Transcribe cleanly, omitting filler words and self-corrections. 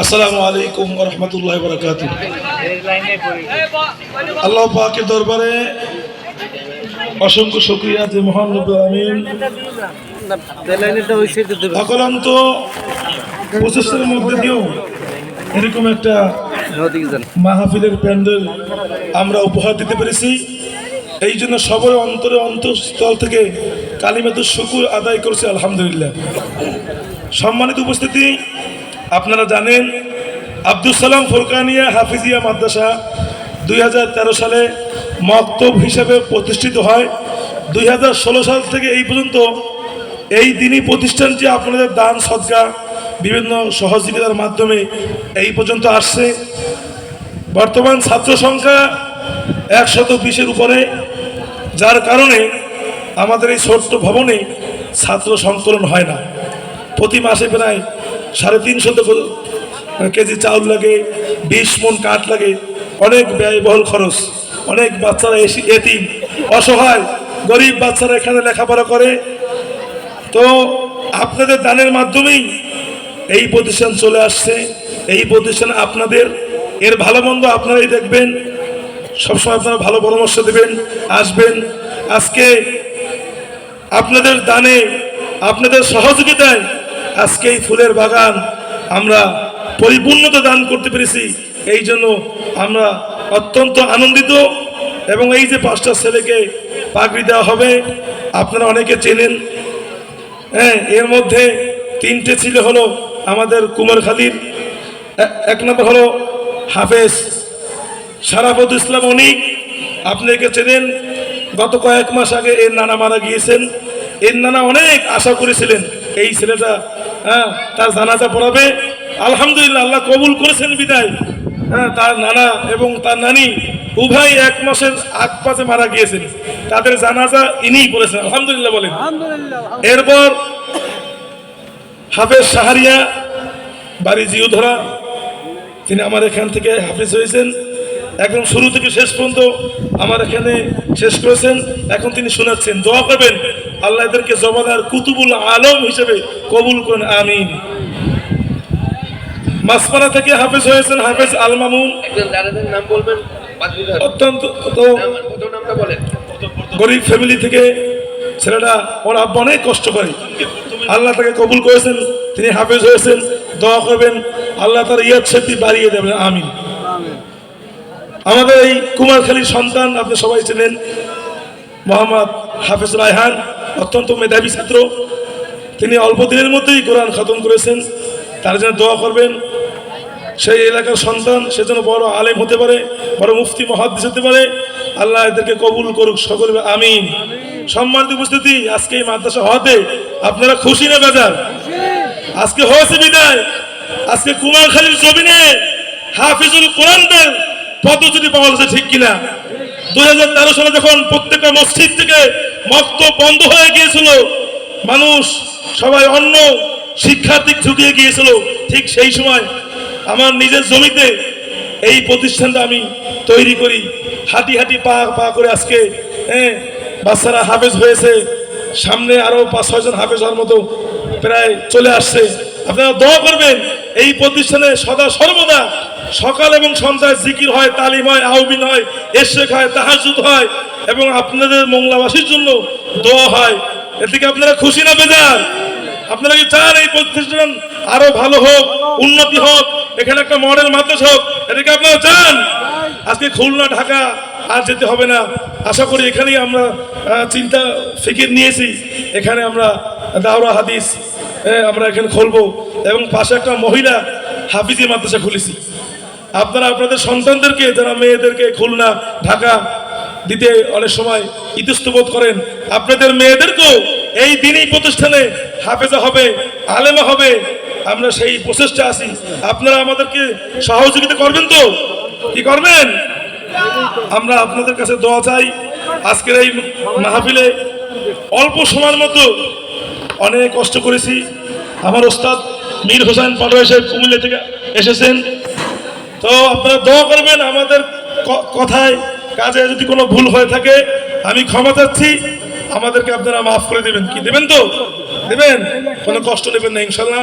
আসসালামু আলাইকুম ওয়া রাহমাতুল্লাহি ওয়া বারাকাতুহু। আল্লাহ পাকের দরবারে অসংখ্য শুকরিয়া যে মহান রব্বুল আলামিন অকলান্ত প্রচেষ্টার মধ্যে দিয়েও এরকম একটা মাহফিলের প্যান্ডেল আমরা উপহার দিতে পেরেছি। এই জন্য সবার অন্তঃস্থল থেকে কালিমাতুশ শুকর আদায় করছি আলহামদুলিল্লাহ। সম্মানিত উপস্থিতি, আপনারা জানেন আব্দুস সালাম ফুরকানিয়া হাফিজিয়া মাদ্রাসা 2013 সালে মক্তব হিসাবে প্রতিষ্ঠিত হয়। 2016 সাল থেকে এই পর্যন্ত এই দিনই প্রতিষ্ঠানটি আপনাদের দান সদকা বিভিন্ন সহযোগিতার মাধ্যমে এই পর্যন্ত আসছে। বর্তমান ছাত্র সংখ্যা 120-এর উপরে, যার কারণে আমাদের এই ছোট্ট ভবনে ছাত্র সংকলন হয় না। প্রতি মাসে প্রায় 350 কেজি চাউল লাগে, 20 মণ কাঠ লাগে, অনেক ব্যয়বহুল খরচ। অনেক বাচ্চারা এতিম অসহায় গরিব বাচ্চারা এখানে লেখাপড়া করে। তো আপনাদের দানের মাধ্যমেই এই প্রতিষ্ঠান চলে আসছে। এই প্রতিষ্ঠান আপনাদের, এর ভালো মন্দ আপনারাই দেখবেন, সবসময় আপনারা ভালো পরামর্শ দেবেন, আসবেন। আজকে আপনাদের দানে, আপনাদের সহযোগিতায় আজকে এই ফুলের বাগান আমরা পরিপূর্ণতা দান করতে পেরেছি। এই জন্য আমরা অত্যন্ত আনন্দিত। এবং এই যে 5টা ছেলেকে পাগড়ি দেওয়া হবে, আপনারা অনেকে চেনেন। এর মধ্যে 3টে ছেলে হলো আমাদের কুমারখালীর। এক নম্বর হলো হাফেজ সারাফত ইসলাম অনিক, আপনি একে চেনেন। গত কয়েক মাস আগে এর নানা মারা গিয়েছেন। এর নানা অনেক আশা করেছিলেন এই ছেলেটা তার জানাজা পড়াবে। আলহামদুলিল্লাহ আল্লাহ কবুল করেছেন বিদায়। তার নানা এবং তার নানি উভয় 1 মাসের আগ পাশে মারা গিয়েছেন। তাদের জানাজা ইনিই পড়েছেন, আলহামদুলিল্লাহ বলেন। এরপর হাফেজ শাহরিয়া বাড়ি জিউধরা, তিনি আমার এখান থেকে হাফেজ হয়েছেন। একদম শুরু থেকে শেষ পর্যন্ত আমার এখানে শেষ করেছেন। এখন তিনি শোনাচ্ছেন। দোয়া করবেন আল্লাহ এদেরকে জবানার কুতুবুল আলম হিসেবে কবুল করেন, আমিন। মাসপাড়া থেকে হাফেজ হয়েছেন হাফেজ আল মামুন। অত্যন্ত গরিব ফ্যামিলি থেকে ছেলেটা, ওর আব্বা অনেক কষ্ট করে, আল্লাহ তাকে কবুল করেছেন, তিনি হাফেজ হয়েছেন। দোয়া করবেন আল্লাহ তার ইয়াদ শক্তি বাড়িয়ে দেবেন, আমিন। আমাদের এই কুমারখালীর সন্তান আপনি সবাই চেনেন, মোহাম্মদ হাফেজ রায়হান, অত্যন্ত মেধাবী ছাত্র। তিনি অল্প দিনের মধ্যেই কোরআন খতম করেছেন। তার জন্য দোয়া করবেন। সেই এলাকার সন্তান, সেজন্য বড় আলেম হতে পারে, বড় মুফতি মুহাদ্দিস হতে পারে। আল্লাহ এদেরকে কবুল করুক সকলে, আমিন। সম্মানিত উপস্থিতি, আজকে এই মাদ্রাসা হওয়াতে আপনারা খুশি না বেজার? আজকে হয়েছে বিদায়। আজকে কুমারখালীর জমিনে হাফিজুল কোরআনদের পদ্ধতি পাওয়া যাচ্ছে, ঠিক কিনা? 2013 সালে যখন প্রত্যেকটা মসজিদ থেকে মক্তব বন্ধ হয়ে গিয়েছিল, মানুষ সবাই অন্য শিক্ষার দিক ঝুঁকিয়ে গিয়েছিল, ঠিক সেই সময় আমার নিজের জমিতে এই প্রতিষ্ঠানটা আমি তৈরি করি। হাঁটি হাঁটি পা পা করে আজকে বাচ্চারা হাফেজ হয়েছে। সামনে আরো 5-6 জন হাফেজ হওয়ার মতো প্রায় চলে আসছে। আপনারা দোয়া করবেন এই প্রতিষ্ঠানে সদা সর্বদা সকাল এবং সন্ধ্যায় জিকির হয়, তালিম হয়, আহ্বান হয়, ইশরাক হয়, তাহাজ্জুদ হয় এবং আপনাদের মংলাবাসীর জন্য দোয়া হয়। এদিকে আপনারা খুশি না বেজার? আপনারা কি চান এই প্রতিষ্ঠান আরো ভালো হোক, উন্নতি হোক, এখানে একটা মডেল মাদ্রাসা হোক? এদিকে আপনারা চান? আজকে খুলনা ঢাকা আর যেতে হবে না। আশা করি এখানেই আমরা চিন্তা ফিকির নিয়েছি। এখানে আমরা দাওরা হাদিস আমরা এখানে খুলবো এবং পাশে একটা মহিলা হাফিজি মাদ্রাসা খুলেছি। আপনারা আপনাদের সন্তানদেরকে, যারা মেয়েদেরকে খুলনা ঢাকা দিতে অনেক সময় ইতস্তত বোধ করেন, আপনাদের মেয়েদেরকেও এই দিনই প্রতিষ্ঠানে হাফেজা হবে, আলেমা হবে। আমরা সেই প্রচেষ্টা আছি। আপনারা আমাদেরকে সহযোগিতা করবেন তো? কি করবেন? আমরা আপনাদের কাছে দোয়া চাই। আজকের এই মাহফিলে অল্প সময়ের মতো অনেক কষ্ট করেছি। আমার ওস্তাদ মীর হোসেন পাটোয়ারি সাহেব কুমিল্লা থেকে এসেছেন। তো আপনারা দোয়া করবেন। আমাদের কথায় কাজে যদি কোনো ভুল হয়ে থাকে আমি ক্ষমা চাচ্ছি। আমাদেরকে আপনারা মাফ করে দেবেন, কি দেবেন তো? দেবেন, কোনো কষ্ট নেবেন না ইনশাল্লাহ।